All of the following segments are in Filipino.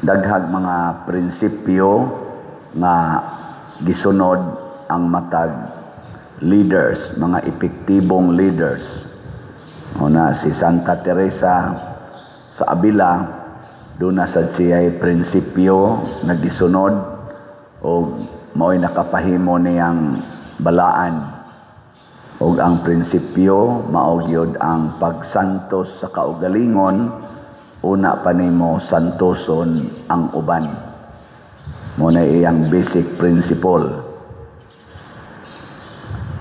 daghang mga prinsipyo nga gisunod ang matag leaders, mga epektibong leaders. Una si Santa Teresa sa Avila, doon na sad siya'y prinsipyo na gisunod o mao'y nakapahimo niyang balaan. O ang prinsipyo mao gyud ang pagsantos sa kaugalingon, una pa nimo santoson ang uban. Muna iyang basic principle.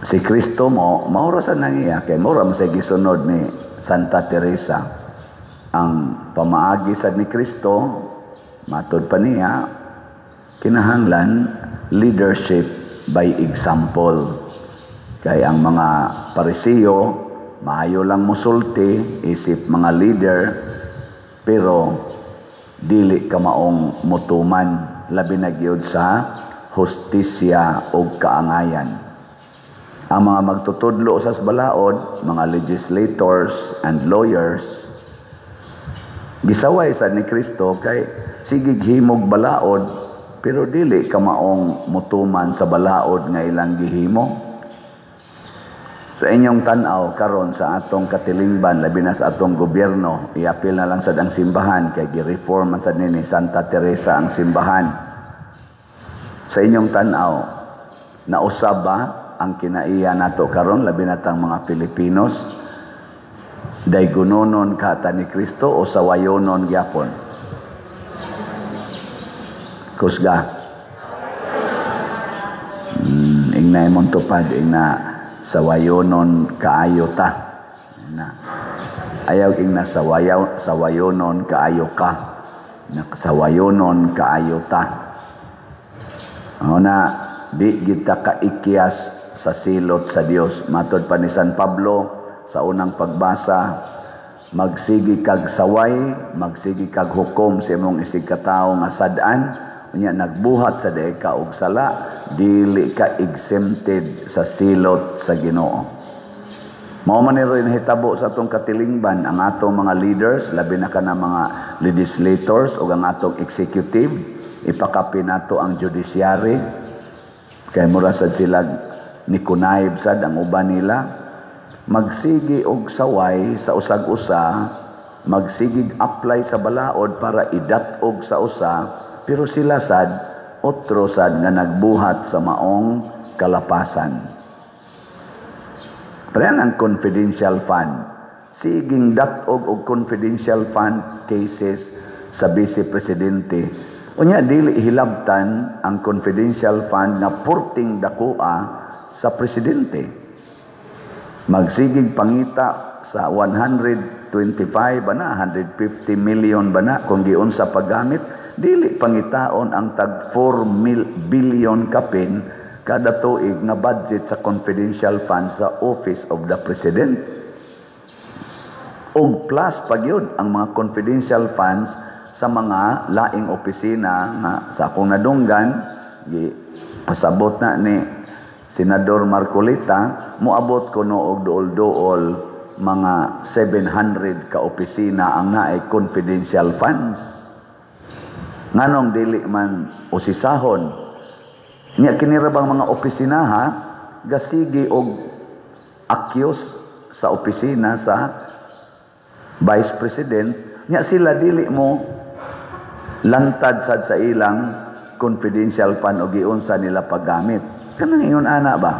Si Kristo maura sa nangiya kay maura man sa gisunod ni Santa Teresa. Ang pamaagi sad ni Kristo matud pa niya kinahanglan leadership by example. Kay ang mga Pariseo maayo lang musulti isip mga leader pero dili ka maong mutuman labi na gyud sa hustisya o kaangayan. Ang mga magtutudlo sa balaod, mga legislators and lawyers, gisaway sad ni Kristo kay sigig himog balaod pero dili ka maong mutuman sa balaod nga ilang gihimo. Sa inyong tanaw karon sa atong katilingban labi na sa atong gobyerno, iapil na lang sad ang simbahan kay gi-reform man sad ni Santa Teresa ang simbahan. Sa inyong tanaw, nausab ba ang kinaiya nato karon labi na tang mga Pilipinos daygunonon kata ni Kristo o sawayonon gyapon? Kusga. Ingnay mong tupad ingna sawayonon kaayo ta. Na. Ayaw ingna sawayonon kaayo ka. Na sawayonon kaayo ta. Na di kita kaikyas sa silot sa Dios. Matod pa ni San Pablo sa unang pagbasa, magsigi kag saway, magsigi kag hukom sa imong isig katawo nga sad-an, unya nagbuhat sa dayeg ka og sala, dili ka exempted sa silot sa Ginoo. Mao man ni rin hitabo sa atong katilingban ang atong mga leaders, labi na kana mga legislators o ang atong executive, ipakapi nato ang judiciary kay mura sad sila ni kunayb sad ang uban nila. Magsigi og saway sa usag-usa, magsigig apply sa balaod para idat-og sa usa, pero sila sad otro sad nga nagbuhat sa maong kalapasan. Parehan ang confidential fund. Siging dat-og og confidential fund cases sa Vice Presidente. Unya dili hilabtan ang confidential fund na purting dakua sa presidente. Magsigig pangita sa 125 ba na, 150 million ba na kung giun sa paggamit. Dili pangitaon ang tag 4 billion kapin kada tuig na budget sa confidential fund sa Office of the President. Og plus pagyud ang mga confidential funds sa mga laing opisina nga sa akong nadunggan, pasabot na ni Senador Marcolita, muabot kuno og duol-duol mga 700 ka opisina ang naay confidential funds. Nganong dili man usisahon niya kinirabang mga opisina ha gasigi og akyos sa opisina sa Vice President niya sila dili mo lantad sad sa ilang confidential fund o giunsa nila paggamit. Kanang ingon ana ba?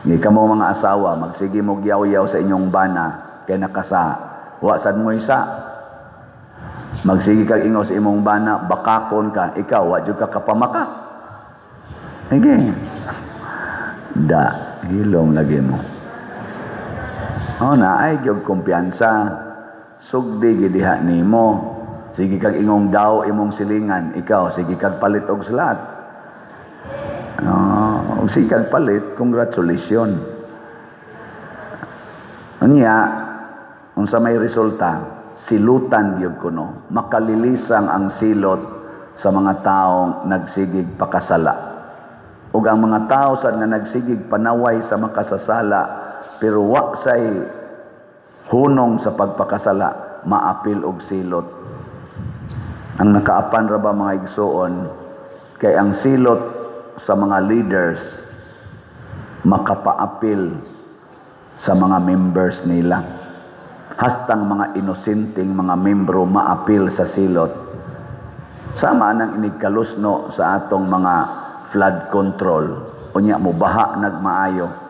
Ni kamo mga asawa magsige mo yaw-yaw sa inyong bana kay nakasa wa sad mo isa. Magsige kag ingo sa imong bana, bakakon ka, ikaw wa jud ka kapamaka. Sige. Hilom lagi mo. Na ay gyud kumpiyansa. Sugdi gid diha nimo. Sige kag ingong daw imong silingan, ikaw sige kag palit og salat. Sige kag palit, congratulations. Unya, unsa may resulta? Silutan gyud kuno, makalilisang ang silot sa mga taong nagsigig pakasala. Ug ang mga tao sad nga nagsigig panaway sa makasasala pero wa say hunong sa pagpakasala, maapil og silot Ang nakaapan ra ba mga igsoon, kay ang silot sa mga leaders makapaapil sa mga members nila. Hastang mga inosenteng mga membro maapil sa silot. Sama nang inigkalusno sa atong mga flood control. Unya mo baha nagmaayo.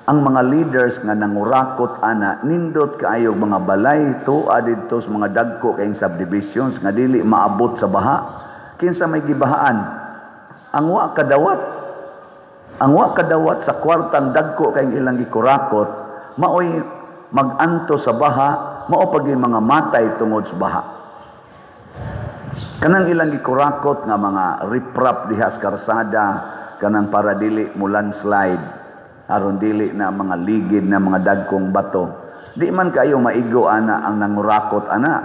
Ang mga leaders nga nangurakot ana nindot kaayo mga balay tuwa didto sa mga dagko kayong subdivisions nga dili maabot sa baha. Kinsa may gibahaan? Ang wa kadawat sa kwartang dagko kayong ilang gikurakot maoy maganto sa baha, mao pag mga matay tungod sa baha. Kanang ilang gikurakot nga mga riprap diha sa karsada kanang para dili mo landslide aron dili na mga ligid na mga dagkong bato. Di man kayo maigo ana ang nangurakot ana.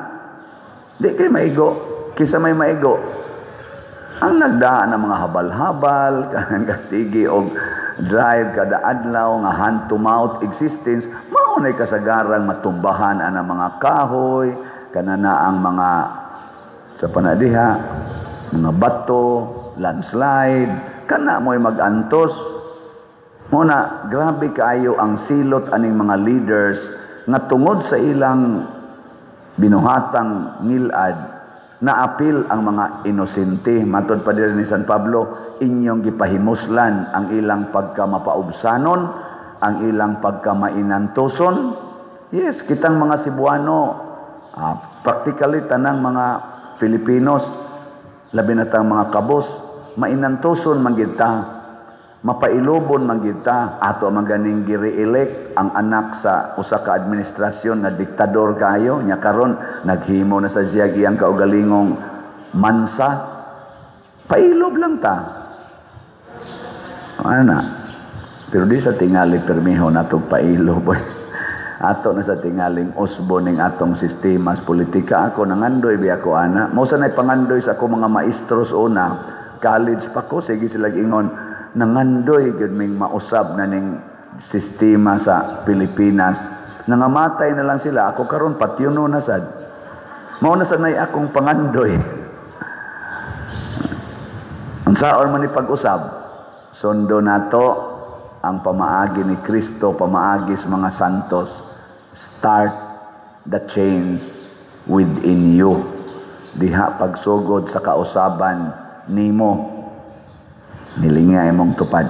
Di kayo maigo. Kisa may maigo. Ang nagdaan ng mga habal-habal, kanang kasigi o drive kada adlaw nga hand to mouth existence, maunay kasagarang matumbahan ana mga kahoy, kanana ang mga sa panadiha, mga bato, landslide, kana mo'y magantos. Muna, grabe kaayo ang silot aning mga leaders nga tungod sa ilang binuhatang ngilad na apil ang mga inosente. Matod pa din ni San Pablo, inyong gipahimuslan ang ilang pagkamapaubsanon, ang ilang pagkamainantoson. Yes, kitang mga Cebuano, practically tanang mga Filipinos, labi na tang mga kabos, mainantoson man gid ta. Mapailobon man gid ta ato maganing gi-re-elect ang anak sa usa ka administrasyon na diktador kayo nya karon naghimo na sa siya giyang kaugalingong mansa. Pailob lang ta ana, pero di sa tingali permiho natong pailob. Ato na sa tingaling usbo ning atong sistema politika. Ako nangandoy bi ako ana, mao sa nay pangandoy sa ako mga maestros una college pa ko, sige sila ingon nangandoy gud ming mausab na ning sistema sa Pilipinas. Nangamatay na lang sila, ako karon patyuno na sad. Mao na sanay akong pangandoy. Unsaon man ni pag-usab? Sundo nato ang pamaagi ni Kristo, pamaagi sa mga santos. Start the change within you. Diha pagsugod sa kausaban nimo. Nilingay mong tupad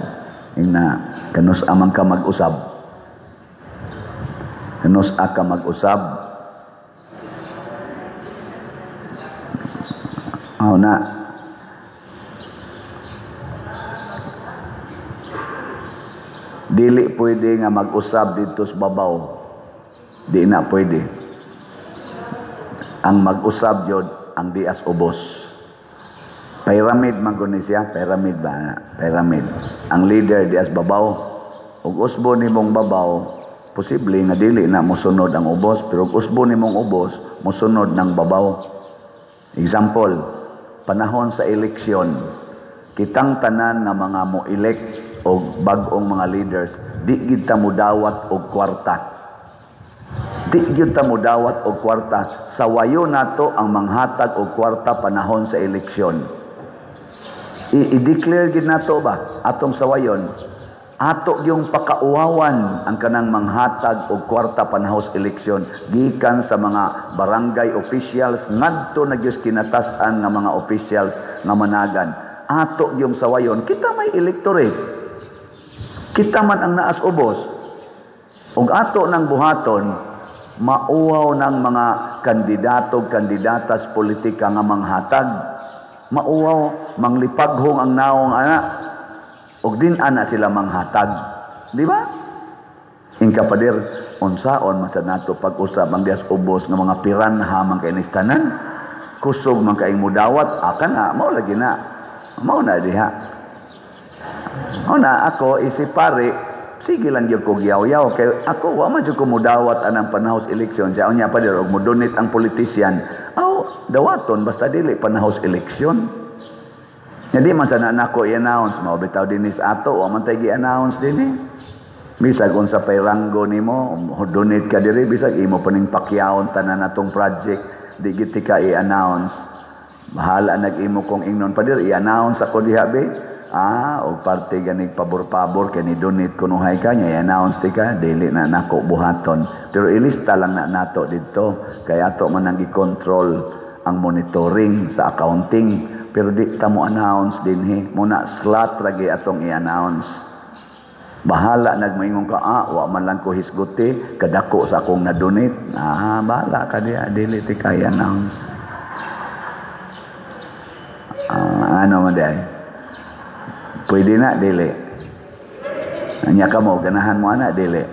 na kanus amang ka mag-usab, kanus ka mag-usab na dili pwede nga mag-usab dito sa babaw, di na pwede. Ang mag-usab yun ang dias ubos. Pyramid man guni siya, pyramid ba? Pyramid. Ang leader dias babaw. Ug usbo nimong babaw, posible nga dili na mosunod ang ubos, pero ug usbo nimong ubos, mosunod ng babaw. Example, panahon sa eleksyon, kitang tanan nga mga mo-elect og bag-ong mga leaders, di gid ta mudawat og kwarta. Di gid ta mudawat og kwarta. Sawayo nato ang manghatag og kwarta panahon sa eleksyon. I-declare gid nato ba atong sawayon ato yung pakauwawan ang kanang manghatag og kwarta panahon sa eleksyon gikan sa mga barangay officials ngadto na gyud kinatasan nga mga officials nga managan. Ato yung sawayon, kita may electorate, kita man ang naas ubos, ug ato nang buhaton mauwaw ng mga kandidato kandidatas politika nga manghatag. Mauwaw, manglipaghong ang naong ana, og din ana sila manghatag. Di ba? Inkapadir, unsaon man sa nato pag-usab ang dias ubos nga mga piranha man kay nistanan, kusog man kay mudawat, akan mao lagi na. Mao na diha. Mao na ako isipare, sige lang gyud ko giyaw-yaw kay ako wa man jud ko mudawat anang panahos eleksyon. Sa unya pa dir og modonate ang politician. Dawaton basta dili panahos eleksyon. Hindi man sana nako i-announce mo bitaw dinis ato wa man tay gi-announce dinhi. Bisag unsa pay ranggo nimo, donate ka diri bisag imo paning pakyawon tanan natong project, di gid ka i-announce. Bahala nag-imo kong ingnon pa dir, i-announce ako diha be. O parte ganig pabor-pabor kay ni donate kunuhay ka niya, i-announce ti ka, dili na nako buhaton. Pero ilista lang na nato dito, kaya ato man nang i-control ang monitoring sa accounting. Pero di ta mo announce dinhi, muna slot lagi atong i-announce. Bahala nagmaingon ka, wa man lang ko hisguti, kadako sa akong na-donate. Bahala ka diya, dili ti ka i-announce. Ano man diya? Pwede na, dili. Anya ka mo, ganahan mo ana, dili.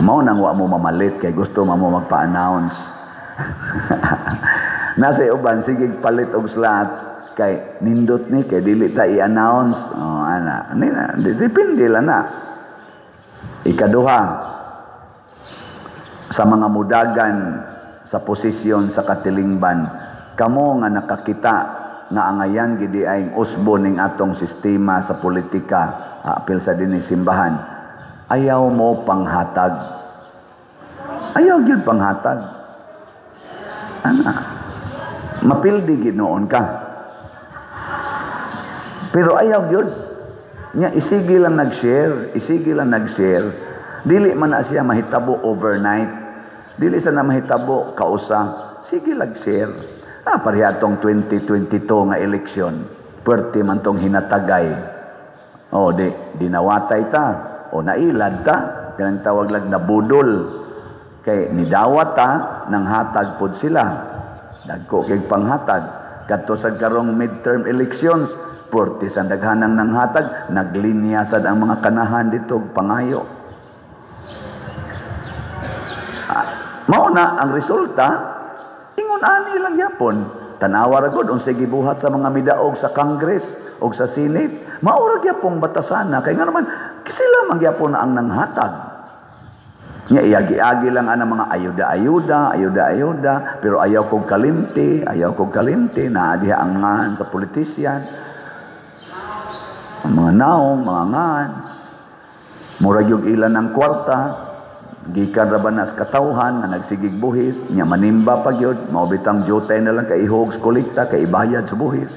Mao nang wa mo mamalit, kay gusto mo magpa-announce. Nasa uban, sige palit og slot, kay nindot ni, kay dili ta i-announce. Ana, depende lang na. Ikaduha, sa mga mudagan, sa posisyon sa katilingban, kamo nga nakakita, nga angayan gidi ay usbo ning atong sistema sa politika, apil sa dinhi simbahan, ayaw mo panghatag. Ayaw gyud panghatag. Mapildi gid noon ka. Pero ayaw gyud. Nya isigi lang nag-share, dili man na siya mahitabo overnight. Dili sa na mahitabo kausa, sige lag-share. Parihantong 2022 nga eleksyon, pwerte man tong hinatagay. Di nawatay ta, nailad ta, kanang tawag lang na budol. Kay nidawat ta, nang hatag pod sila. Dagko kay panghatag. Kadto sa karong midterm elections, pwerte sa daghanang nang hatag, naglinya sad ang mga kanahan dito, pangayo. Mauna ang resulta, ingon ani lang yapon. Tanawa ra gud unsay gibuhat sa mga midaog sa Congress o sa Senate. Maura gyapong batasana kay nga naman sila man gyapon ang nanghatag. Nya iyagi-agi lang ana mga ayuda, pero ayaw kog kalimti na diha ang ngan sa politisyan. Ang mga naong, mga ngan. Murag yung ilan ng kwarta, gikan ra ba na sa katawhan nga nagsigig buhis, nya manimba pa gyud, mao bitang jutay na lang kay ihog sa kolekta kay ibayad sa buhis.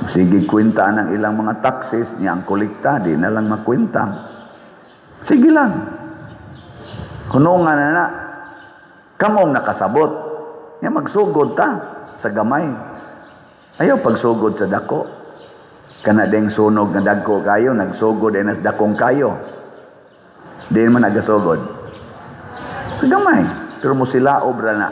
Sigig kwenta ng ilang mga taxes, nya ang kolekta di na lang makwenta. Sige lang. Hunungan na kamong nakasabot. Nya magsugod ta sa gamay. Ayaw pagsugod sa dako. Kana deng sunog nga dagko kayo, nagsugod ay nas dakong kayo. Di man nagasugod. Sa gamay. Pero mo sila obra na.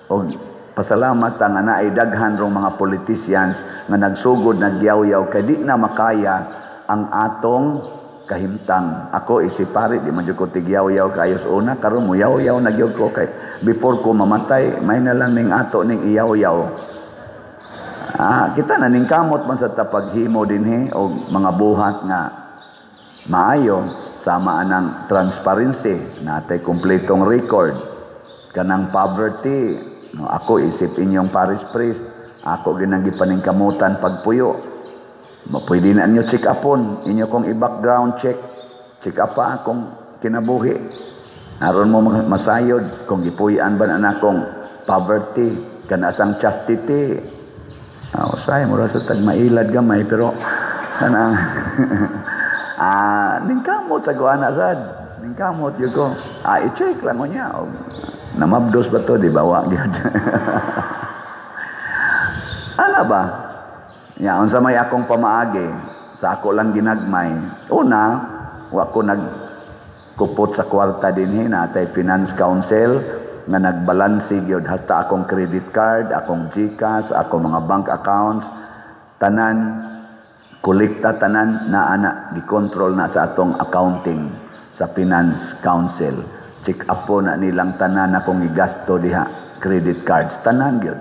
O pasalamat nga na ay daghan rong mga politicians nga nagsugod, nagyaw-yaw, kay di na makaya ang atong kahimtang. Ako isipari, di man ko tigyaw-yaw kayo sa una. Karon mo yaw-yaw nagyaw ko kay before ko mamatay, may na lang ning ato ning iyaw-yaw. Kita na ning kamot man sa tapaghimo dinhi o mga buhat nga maayo. Sama anang transparency, natay kumpletong record. Kanang poverty, ako isip inyong parish priest, ako ginang gipaningkamutan pagpuyo. Pwede na inyo check upon, inyo kong i-background check up pa akong kinabuhi. Aron mo masayod, kung gipuyan ba na akong poverty, kanasang chastity. Say, mura sa tagmailad gamay, pero kanang... ningkamot sa guana sad. Ningkamot yun ko. I-check lang mo niya. Namabdos ba to? Di ba? Wag yun. Ano ba? Unsa may akong pamaagi. Sa ako lang ginagmay. Una, wako nagkupot sa kwarta din natay finance council nga nagbalansi gyud hasta akong credit card, akong GCash, akong mga bank accounts, tanan kolekta tanan na gikontrol na sa atong accounting sa Finance Council. Check up po na nilang tanan akong igasto diha, credit cards, tanan gyud.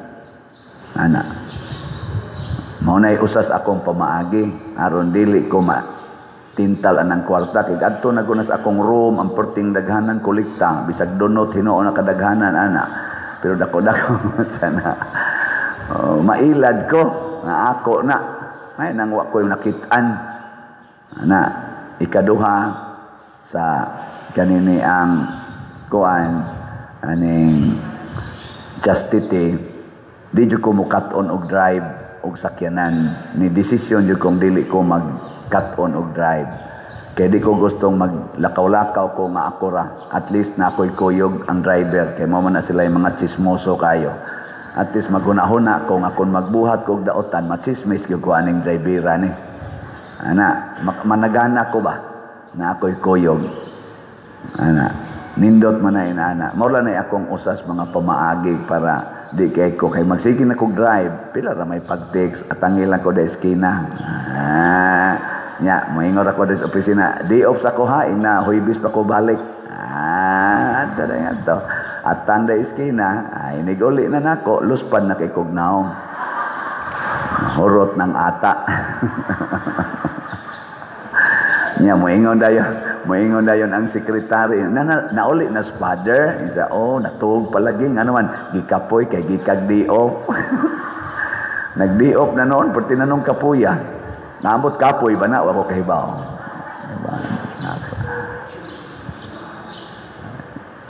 Mao nay usas akong pamaagi aron dili ko tintal anang kwarta kay adto na gunas akong room ang perting daghanan kolekta bisag donot hinuon na kadaghanan pero dako-dako sana. Mailad ko nga ako na ay nang wa ko nakitaan ikaduha sa kanini ang kuan aning chastity Di jud ko mo cut-on og drive og sakyanan. Ni desisyon jud kong dili ko mag cut-on og drive. Kaya di ko gustong maglakaw-lakaw ko nga ako ra. At least na ako'y kuyog ang driver. Kaya mo na sila yung mga chismoso kayo. At least maghuna-huna ko nga kung magbuhat ko og daotan, machismis gyud ko aning drivera ni. Ana, managana ko ba na ako'y kuyog. Ana, nindot man na inana. Maula na akong usas mga pamaagi para di kay ko kay magsige na kog drive pila ra may pag-text at angil ko da eskina. Nya moingon ako sa opisina, di off sa ko ha ina huibis pa ko balik. Tara nga to. At tanda eskina, ay niguli na nako, luspad na kay kog naong. Hurot ng ata. Nya moingon dayon ang sekretary nauli na father isa natuog palagi nga naman gikapoy kay gikag di off. Nag-di off na noon perti na nung kapuya naabot kapoy ba na wako kahibaw.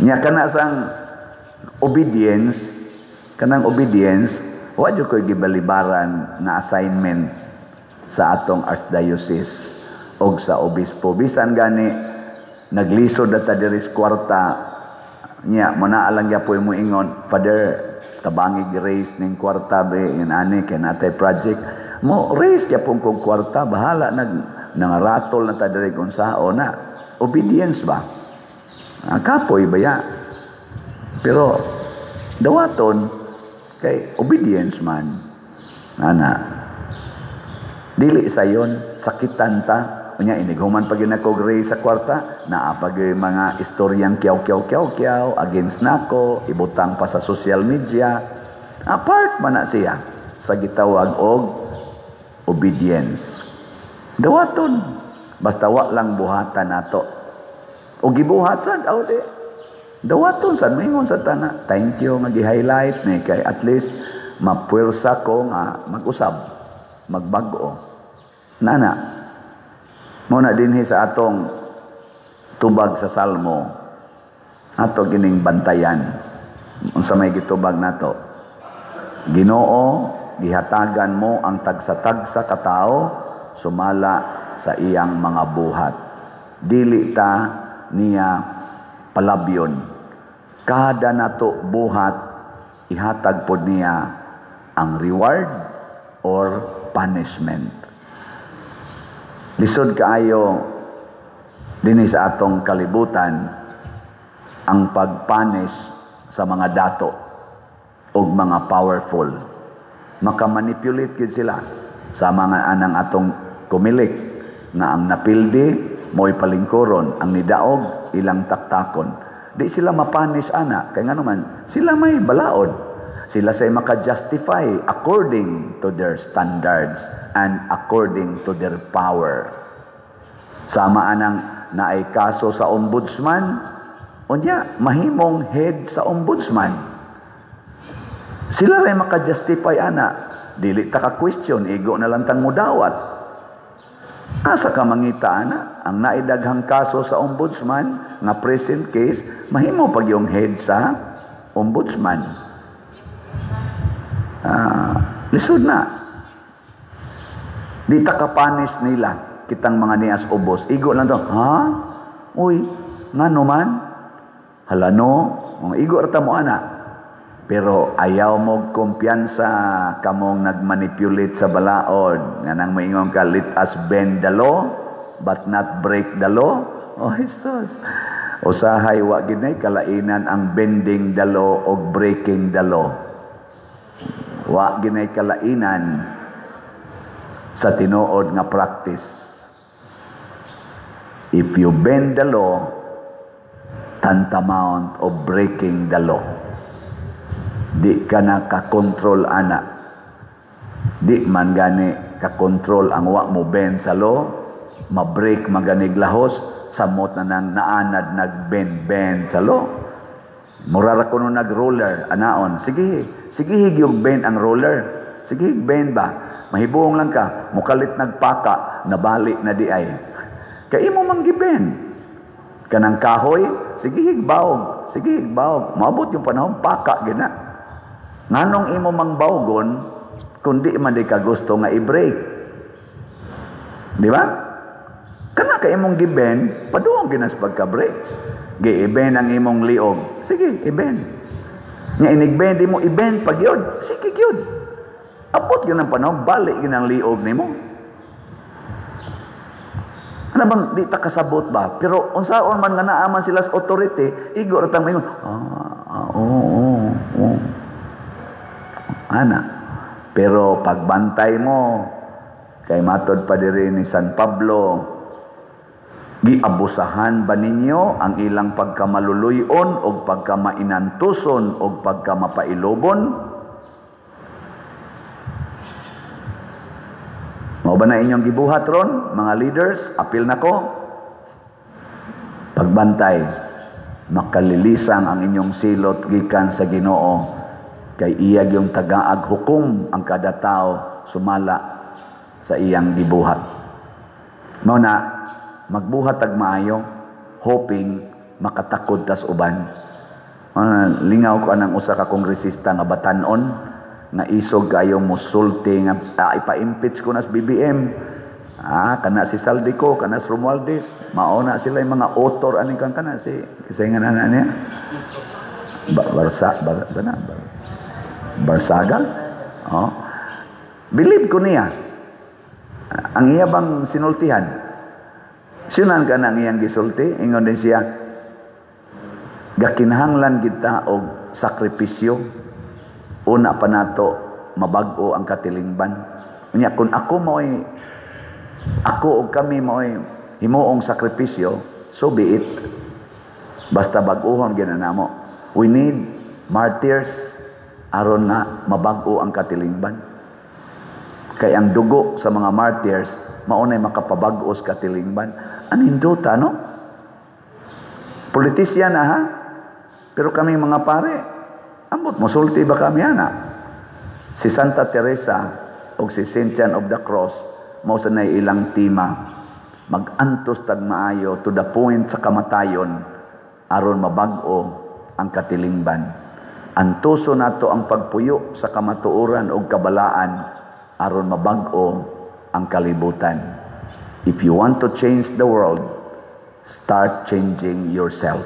Nya kana sang obedience wa jud koy gibalibaran na assignment sa atong archdiocese og sa obispo. Bisan gani naglisod ta diri sa kwarta nya manaalang gyapon mo ingon, Father, tabangi gi-raise ning kwarta be yan ani kay natay project mo raise gyapon kog kwarta bahala nangaratol na ta diri kun sao na obedience ba kapoy baya pero dawaton kay obedience man ana dili sayon sakitan ta. Unya inighuman pag nako raise sa kwarta, naapag mga istoryang kiyaw against nako, ibutang pa sa social media. Apart man na siya sa gitawag og obedience. Dawaton basta wa lang buhatan nato. O gibuhat sad di. Dawaton sad mingon sa tana. Thank you nga gi-highlight ni kay at least mapwersa ko nga mag-usab, magbag-o. Nana muna dinhi sa atong tubag sa Salmo ato gining bantayan unsa may gitubag nato. Ginoo, gihatagan mo ang tagsa-tagsa ka tao sumala sa iyang mga buhat. Dili ta niya palabyon. Kada nato buhat ihatag pod niya ang reward or punishment. Lisod kaayo dinhi sa atong kalibutan ang pagpunish sa mga dato o mga powerful. Makamanipulate gid sila sa mga anang atong kumilik nga ang napildi mo'y palingkoron, ang nidaog ilang taktakon. Di sila mapunish ana kay nga naman sila may balaod. Sila say maka-justify according to their standards and according to their power. Sama anang naay kaso sa ombudsman, unya mahimong head sa ombudsman. Sila ray maka-justify ana, dili ta ka question, igo na lang tang mudawat. Asa ka mangita ana, ang naidaghang kaso sa ombudsman nga present case, mahimo pag yung head sa ombudsman. Lisod na. Di ta kapanish nila kitang mga nias ubos. Igo lang to, ha? Uy, ngano man? Halano? Igo rata mo ana. Pero ayaw mo kumpiyansa kamong nagmanipulate sa balaod. Nga nang moingon ka, let us bend the law, but not break the law. Oh, Jesus. Usahay wa ginay kalainan ang bending the law o breaking the law. Wa ginay kalainan sa tinuod nga practice. If you bend the law, tantamount of breaking the law. Di ka na kakontrol ana. Di man gani kakontrol ang wa mo bend sa law, ma-break maganig lahos, samot na nang naanad nag-bend sa law. Murara ko nung nag-roller, anaon, sige higyog bend ang roller. Sige, bend ba? Mahibuong lang ka, mukalit nagpaka, nabali na di ay. Kaya mo manggibend. Kanang kahoy, sige higbaog. Maabot yung panahon, paka, gina. Nganong imo mangbawgon kundi man di ka gusto nga i-break. Di ba? Kana ka imong giben, paduong ginas pagka-break. Gi-iben ang imong liog. Sige, iben. Nga inigben di mo iben pag yun. Sige yun. Apot yun ang panahon, balik yun ang liog ni mo. Ano bang di ta kasabot ba? Pero unsaon man nga naaman sila sa authority, igo ratang mingon, oo. Ana. Pero pagbantay mo, kay matod pa diri ni San Pablo, giabusahan ba ninyo ang ilang pagkamaluluyon o pagkamainantuson o pagkamapailobon? Mao ba na inyong gibuhat ron, mga leaders? Apil na ko. Pagbantay, makalilisang ang inyong silot gikan sa Ginoo, kay iyag yung tagaag hukom ang kada tao sumala sa iyang gibuhat. Mao na, magbuhat ag maayo, hoping makatakod tas uban. Lingaw ko anang usa ka kongresista nga batanon, nga isog kayo musulti nga ipa-impeach ko nas BBM. Kana si Saldico, kana si Romualdez, mauna sila yung mga author aning kan kana si kisayngan ana niya. Barsaga. Believe ko niya. Ang iya bang sinultihan? Sinan ka nang iyang gisulti, ingon din siya, gakinahanglan kita og sakripisyo. Una pa nato mabag-o ang katilingban. Unya kung ako o kami mo'y himuong sakripisyo, so be it. Basta bag-ohon ginanamo. We need martyrs aron na mabag-o ang katilingban. Kay ang dugo sa mga martyrs maunay makapabag-o sa katilingban. Aninduta, no? Politisyan na, ha? Pero kami mga pare, ambot, musulti ba kami, ana? Si Santa Teresa o si Saint John of the Cross, mausa na ilang tima, mag-antos tag maayo to the point sa kamatayon, aron mabag-o ang katilingban. Antuso nato ang pagpuyo sa kamatuoran o kabalaan, aron mabag-o ang kalibutan. If you want to change the world, start changing yourself.